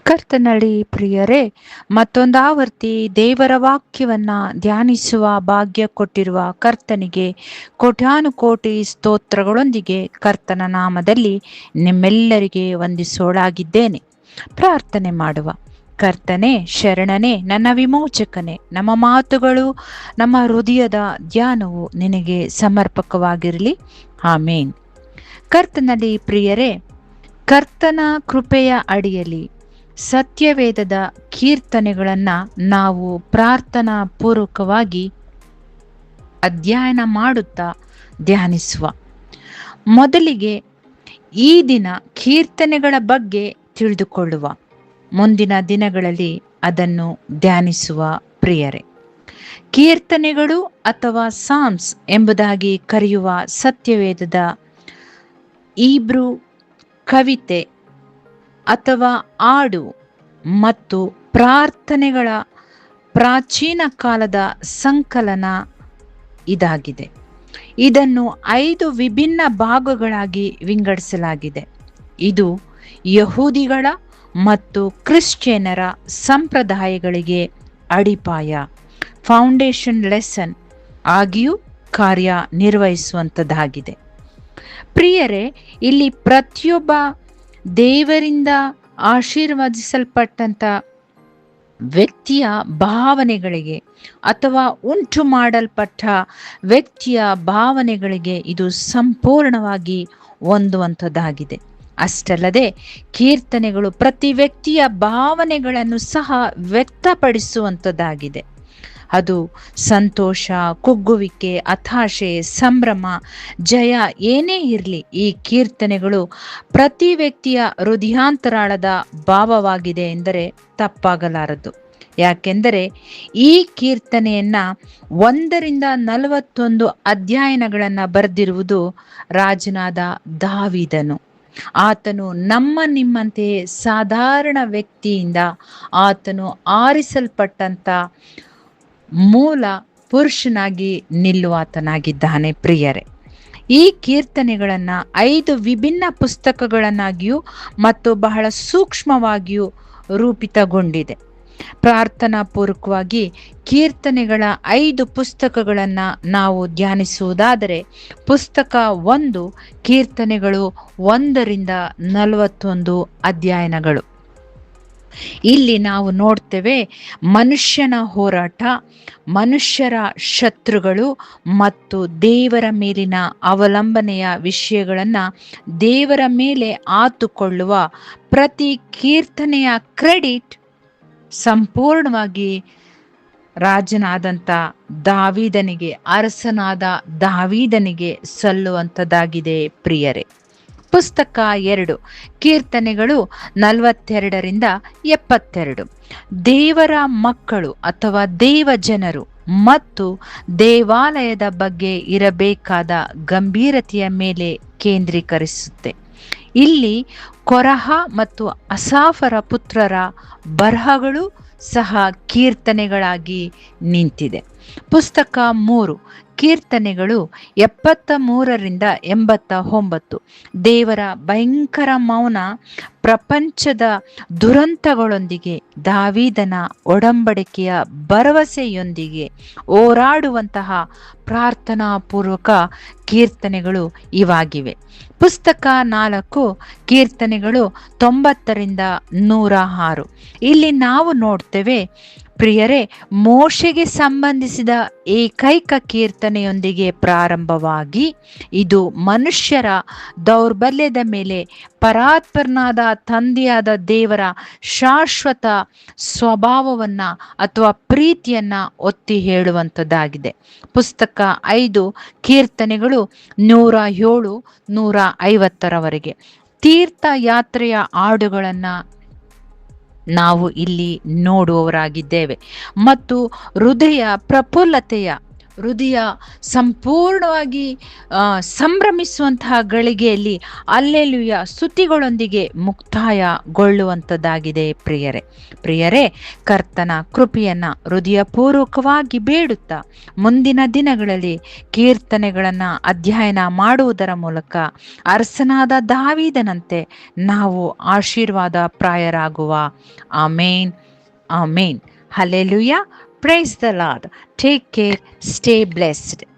ಕರ್ತನಲ್ಲಿ ಪ್ರಿಯರೇ, ಮತ್ತೊಂದಾವರ್ತಿ ದೇವರ ವಾಕ್ಯವನ್ನ ಧ್ಯಾನಿಸುವ ಭಾಗ್ಯ ಕೊಟ್ಟಿರುವ ಕರ್ತನಿಗೆ ಕೋಟ್ಯಾನುಕೋಟಿ ಸ್ತೋತ್ರಗಳೊಂದಿಗೆ ಕರ್ತನ ನಾಮದಲ್ಲಿ ನಿಮ್ಮೆಲ್ಲರಿಗೆ ವಂದಿಸೋಳಾಗಿದ್ದೇನೆ. ಪ್ರಾರ್ಥನೆ ಮಾಡುವ. ಕರ್ತನೆ, ಶರಣನೆ, ನನ್ನ ವಿಮೋಚಕನೇ, ನಮ್ಮ ಮಾತುಗಳು, ನಮ್ಮ ಹೃದಯದ ಧ್ಯಾನವು ನಿನಗೆ ಸಮರ್ಪಕವಾಗಿರಲಿ. ಆಮೇನ್. ಕರ್ತನಲ್ಲಿ ಪ್ರಿಯರೇ, ಕರ್ತನ ಕೃಪೆಯ ಅಡಿಯಲ್ಲಿ ಸತ್ಯವೇದದ ಕೀರ್ತನೆಗಳನ್ನು ನಾವು ಪ್ರಾರ್ಥನಾ ಪೂರ್ವಕವಾಗಿ ಅಧ್ಯಯನ ಮಾಡುತ್ತಾ ಧ್ಯಾನಿಸುವ. ಮೊದಲಿಗೆ ಈ ದಿನ ಕೀರ್ತನೆಗಳ ಬಗ್ಗೆ ತಿಳಿದುಕೊಳ್ಳುವ. ಮುಂದಿನ ದಿನಗಳಲ್ಲಿ ಅದನ್ನು ಧ್ಯಾನಿಸುವ ಪ್ರಿಯರೇ. ಕೀರ್ತನೆಗಳು ಅಥವಾ ಸಾಮ್ಸ್ ಎಂಬುದಾಗಿ ಕರೆಯುವ ಸತ್ಯವೇದದ ಈಬ್ರೂ ಕವಿತೆ ಅಥವಾ ಹಾಡು ಮತ್ತು ಪ್ರಾರ್ಥನೆಗಳ ಪ್ರಾಚೀನ ಕಾಲದ ಸಂಕಲನ ಇದಾಗಿದೆ. ಇದನ್ನು 5 ವಿಭಿನ್ನ ಭಾಗಗಳಾಗಿ ವಿಂಗಡಿಸಲಾಗಿದೆ. ಇದು ಯಹೂದಿಗಳ ಮತ್ತು ಕ್ರಿಶ್ಚಿಯನರ ಸಂಪ್ರದಾಯಗಳಿಗೆ ಅಡಿಪಾಯ, ಫೌಂಡೇಶನ್ ಲೆಸನ್ ಆಗಿಯೂ ಕಾರ್ಯನಿರ್ವಹಿಸುವಂಥದ್ದಾಗಿದೆ. ಪ್ರಿಯರೇ, ಇಲ್ಲಿ ಪ್ರತಿಯೊಬ್ಬ ದೇವರಿಂದ ಆಶೀರ್ವದಿಸಲ್ಪಟ್ಟಂಥ ವ್ಯಕ್ತಿಯ ಭಾವನೆಗಳಿಗೆ ಅಥವಾ ಉಂಟು ಮಾಡಲ್ಪಟ್ಟ ವ್ಯಕ್ತಿಯ ಭಾವನೆಗಳಿಗೆ ಇದು ಸಂಪೂರ್ಣವಾಗಿ ಹೊಂದುವಂಥದ್ದಾಗಿದೆ. ಅಷ್ಟಲ್ಲದೆ ಕೀರ್ತನೆಗಳು ಪ್ರತಿ ವ್ಯಕ್ತಿಯ ಭಾವನೆಗಳನ್ನು ಸಹ ವ್ಯಕ್ತಪಡಿಸುವಂಥದ್ದಾಗಿದೆ. ಅದು ಸಂತೋಷ, ಕುಗ್ಗುವಿಕೆ, ಹತಾಶೆ, ಸಂಭ್ರಮ, ಜಯ ಏನೇ ಇರಲಿ, ಈ ಕೀರ್ತನೆಗಳು ಪ್ರತಿ ವ್ಯಕ್ತಿಯ ಹೃದಯಾಂತರಾಳದ ಭಾವವಾಗಿದೆ ಎಂದರೆ ತಪ್ಪಾಗಲಾರದು. ಯಾಕೆಂದರೆ ಈ ಕೀರ್ತನೆಯನ್ನ 1-41 ಅಧ್ಯಾಯಗಳನ್ನು ಬರೆದಿರುವುದು ರಾಜನಾದ ದಾವೀದನು. ಆತನು ನಿಮ್ಮಂತೆಯೇ ಸಾಧಾರಣ ವ್ಯಕ್ತಿಯಿಂದ ಆತನು ಆರಿಸಲ್ಪಟ್ಟಂತ ಮೂಲ ಪುರುಷನಾಗಿ ನಿಲ್ಲುವಾತನಾಗಿದ್ದಾನೆ. ಪ್ರಿಯರೇ, ಈ ಕೀರ್ತನೆಗಳನ್ನು 5 ವಿಭಿನ್ನ ಪುಸ್ತಕಗಳನ್ನಾಗಿಯೂ ಮತ್ತು ಬಹಳ ಸೂಕ್ಷ್ಮವಾಗಿಯೂ ರೂಪಿತಗೊಂಡಿದೆ. ಪ್ರಾರ್ಥನಾ ಪೂರ್ವಕವಾಗಿ ಕೀರ್ತನೆಗಳ 5 ಪುಸ್ತಕಗಳನ್ನು ನಾವು ಧ್ಯಾನಿಸುವುದಾದರೆ, ಪುಸ್ತಕ 1 ಕೀರ್ತನೆಗಳು 1-41 ಅಧ್ಯಾಯಗಳು. ಇಲ್ಲಿ ನಾವು ನೋಡ್ತೇವೆ ಮನುಷ್ಯನ ಹೋರಾಟ, ಮನುಷ್ಯರ ಶತ್ರುಗಳು ಮತ್ತು ದೇವರ ಮೇಲಿನ ಅವಲಂಬನೆಯ ವಿಷಯಗಳನ್ನು ದೇವರ ಮೇಲೆ ಆತುಕೊಳ್ಳುವ ಪ್ರತಿ ಕೀರ್ತನೆಯ ಕ್ರೆಡಿಟ್ ಸಂಪೂರ್ಣವಾಗಿ ರಾಜನಾದಂಥ ದಾವೀದನಿಗೆ, ಅರಸನಾದ ದಾವೀದನಿಗೆ ಸಲ್ಲುವಂಥದ್ದಾಗಿದೆ. ಪ್ರಿಯರೇ, ಪುಸ್ತಕ 2 ಕೀರ್ತನೆಗಳು 42-72 ದೇವರ ಮಕ್ಕಳು ಅಥವಾ ದೇವ ಜನರು ಮತ್ತು ದೇವಾಲಯದ ಬಗ್ಗೆ ಇರಬೇಕಾದ ಗಂಭೀರತೆಯ ಮೇಲೆ ಕೇಂದ್ರೀಕರಿಸುತ್ತೆ. ಇಲ್ಲಿ ಕೊರಹ ಮತ್ತು ಅಸಾಫರ ಪುತ್ರರ ಬರಹಗಳು ಸಹ ಕೀರ್ತನೆಗಳಾಗಿ ನಿಂತಿದೆ. ಪುಸ್ತಕ 3 ಕೀರ್ತನೆಗಳು 73-89 ದೇವರ ಭಯಂಕರ ಮೌನ, ಪ್ರಪಂಚದ ದುರಂತಗಳೊಂದಿಗೆ ದಾವೀದನ ಒಡಂಬಡಿಕೆಯ ಭರವಸೆಯೊಂದಿಗೆ ಹೋರಾಡುವಂತಹ ಪ್ರಾರ್ಥನಾ ಪೂರ್ವಕ ಕೀರ್ತನೆಗಳು ಇವಾಗಿವೆ. ಪುಸ್ತಕ 4 ಕೀರ್ತನೆಗಳು 90-106 ಇಲ್ಲಿ ನಾವು ನೋಡ್ತೇವೆ ಪ್ರಿಯರೇ, ಮೋಶೆಗೆ ಸಂಬಂಧಿಸಿದ ಏಕೈಕ ಕೀರ್ತನೆಯೊಂದಿಗೆ ಪ್ರಾರಂಭವಾಗಿ ಇದು ಮನುಷ್ಯರ ದೌರ್ಬಲ್ಯದ ಮೇಲೆ ಪರಾತ್ಪರನಾದ ತಂದೆಯಾದ ದೇವರ ಶಾಶ್ವತ ಸ್ವಭಾವವನ್ನು ಅಥವಾ ಪ್ರೀತಿಯನ್ನು ಒತ್ತಿ ಹೇಳುವಂಥದ್ದಾಗಿದೆ. ಪುಸ್ತಕ 5 ಕೀರ್ತನೆಗಳು 107-150 ತೀರ್ಥಯಾತ್ರೆಯ ಹಾಡುಗಳನ್ನು ನಾವು ಇಲ್ಲಿ ನೋಡುವವರಾಗಿದ್ದೇವೆ ಮತ್ತು ಹೃದಯ ಪ್ರಫುಲ್ಲತೆಯ ಹೃದಯ ಸಂಪೂರ್ಣವಾಗಿ ಸಂಭ್ರಮಿಸುವಂತಹ ಗಳಿಗೆಯಲ್ಲಿ ಅಲ್ಲೆಲುಯ ಸ್ತುತಿಗಳೊಂದಿಗೆ ಮುಕ್ತಾಯಗೊಳ್ಳುವಂಥದ್ದಾಗಿದೆ ಪ್ರಿಯರೇ, ಕರ್ತನ ಕೃಪೆಯನ್ನ ಹೃದಯಪೂರ್ವಕವಾಗಿ ಬೇಡುತ್ತಾ ಮುಂದಿನ ದಿನಗಳಲ್ಲಿ ಕೀರ್ತನೆಗಳನ್ನು ಅಧ್ಯಯನ ಮಾಡುವುದರ ಮೂಲಕ ಅರಸನಾದ ದಾವೀದನಂತೆ ನಾವು ಆಶೀರ್ವಾದ ಪ್ರಾಯರಾಗುವ. ಆಮೇನ್, ಆಮೇನ್. Hallelujah. Praise the Lord. Take care. Stay blessed.